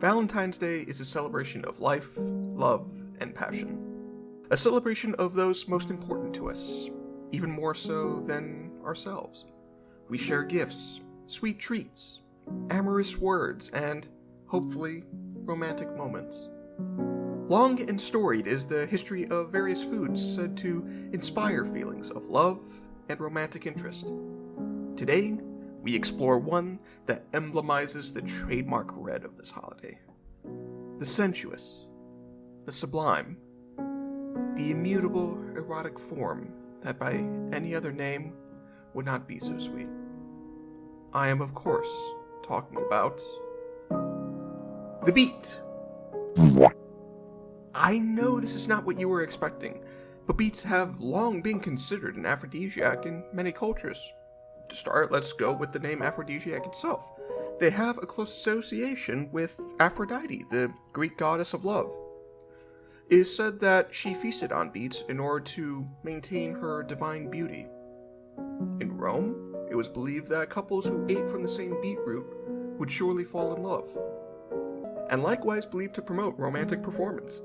Valentine's Day is a celebration of life, love, and passion. A celebration of those most important to us, even more so than ourselves. We share gifts, sweet treats, amorous words, and, hopefully, romantic moments. Long and storied is the history of various foods said to inspire feelings of love and romantic interest. Today, we explore one that emblemizes the trademark red of this holiday. The sensuous, the sublime, the immutable erotic form that by any other name would not be so sweet. I am, of course, talking about the beet. I know this is not what you were expecting, but beets have long been considered an aphrodisiac in many cultures. To start, let's go with the name aphrodisiac itself. They have a close association with Aphrodite, the Greek goddess of love. It is said that she feasted on beets in order to maintain her divine beauty. In Rome, it was believed that couples who ate from the same beetroot would surely fall in love, and likewise believed to promote romantic performance.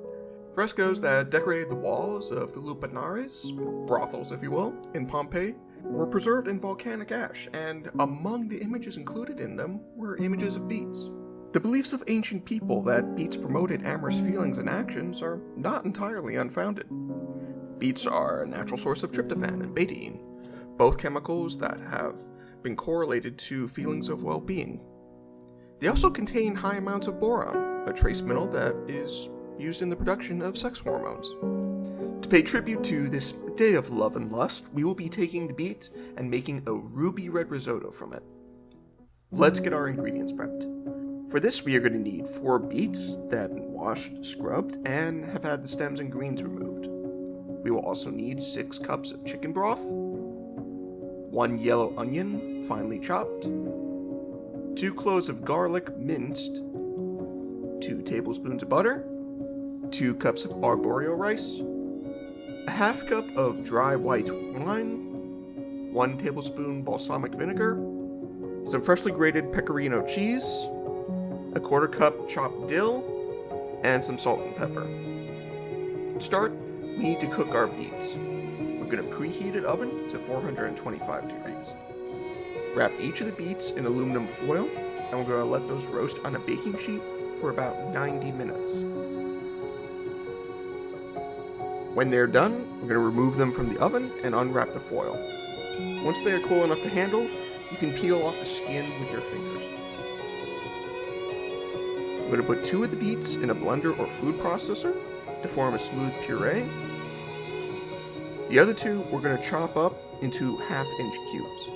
Frescoes that decorated the walls of the lupanares, brothels if you will, in Pompeii, were preserved in volcanic ash, and among the images included in them were images of beets. The beliefs of ancient people that beets promoted amorous feelings and actions are not entirely unfounded. Beets are a natural source of tryptophan and betaine, both chemicals that have been correlated to feelings of well-being. They also contain high amounts of boron, a trace mineral that is used in the production of sex hormones. To pay tribute to this day of love and lust, we will be taking the beet and making a ruby red risotto from it. Let's get our ingredients prepped. For this, we are going to need 4 beets that have been washed, scrubbed, and have had the stems and greens removed. We will also need 6 cups of chicken broth, 1 yellow onion, finely chopped, 2 cloves of garlic minced, 2 tablespoons of butter, 2 cups of arborio rice, a half cup of dry white wine, 1 tablespoon balsamic vinegar, some freshly grated pecorino cheese, a 1/4 cup chopped dill, and some salt and pepper. To start, we need to cook our beets. We're going to preheat an oven to 425 degrees. Wrap each of the beets in aluminum foil, and we're going to let those roast on a baking sheet for about 90 minutes. When they're done, we're going to remove them from the oven and unwrap the foil. Once they are cool enough to handle, you can peel off the skin with your fingers. I'm going to put 2 of the beets in a blender or food processor to form a smooth puree. The other 2 we're going to chop up into 1/2-inch cubes.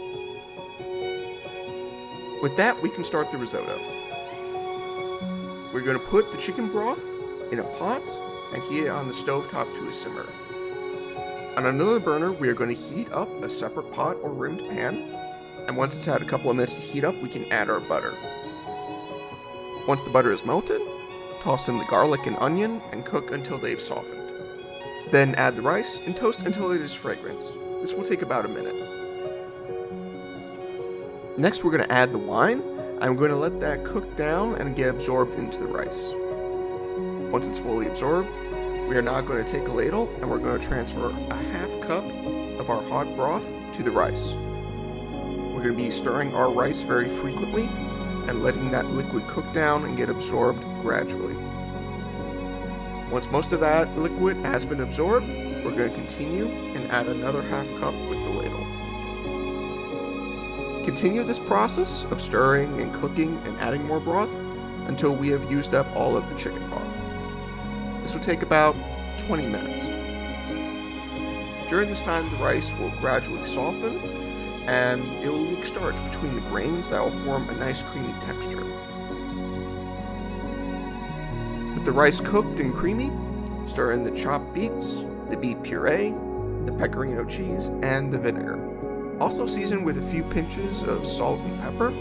With that, we can start the risotto. We're going to put the chicken broth in a pot and heat it on the stovetop to a simmer. On another burner, we are going to heat up a separate pot or rimmed pan, and once it's had a couple of minutes to heat up, we can add our butter. Once the butter is melted, toss in the garlic and onion and cook until they've softened. Then add the rice and toast until it is fragrant. This will take about a minute. Next, we're going to add the wine, and we're going to let that cook down and get absorbed into the rice. Once it's fully absorbed, we are now going to take a ladle and we're going to transfer a 1/2 cup of our hot broth to the rice. We're going to be stirring our rice very frequently and letting that liquid cook down and get absorbed gradually. Once most of that liquid has been absorbed, we're going to continue and add another 1/2 cup with the ladle. Continue this process of stirring and cooking and adding more broth until we have used up all of the chicken broth. This will take about 20 minutes. During this time, the rice will gradually soften and it will leak starch between the grains that will form a nice creamy texture. With the rice cooked and creamy, stir in the chopped beets, the beet puree, the pecorino cheese, and the vinegar. Also season with a few pinches of salt and pepper,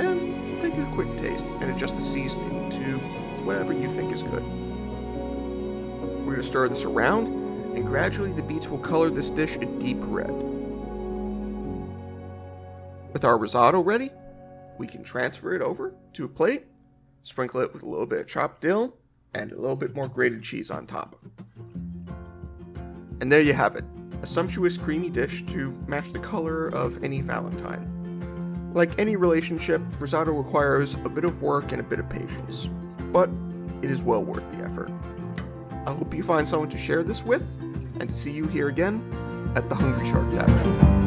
and take a quick taste and adjust the seasoning to whatever you think is good. We're going to stir this around, and gradually the beets will color this dish a deep red. With our risotto ready, we can transfer it over to a plate Sprinkle it with a little bit of chopped dill and a little bit more grated cheese on top. And there you have it, a sumptuous creamy dish to match the color of any Valentine. Like any relationship, risotto requires a bit of work and a bit of patience, but it is well worth the effort. I hope you find someone to share this with, and see you here again at the Hungry Shark Tavern.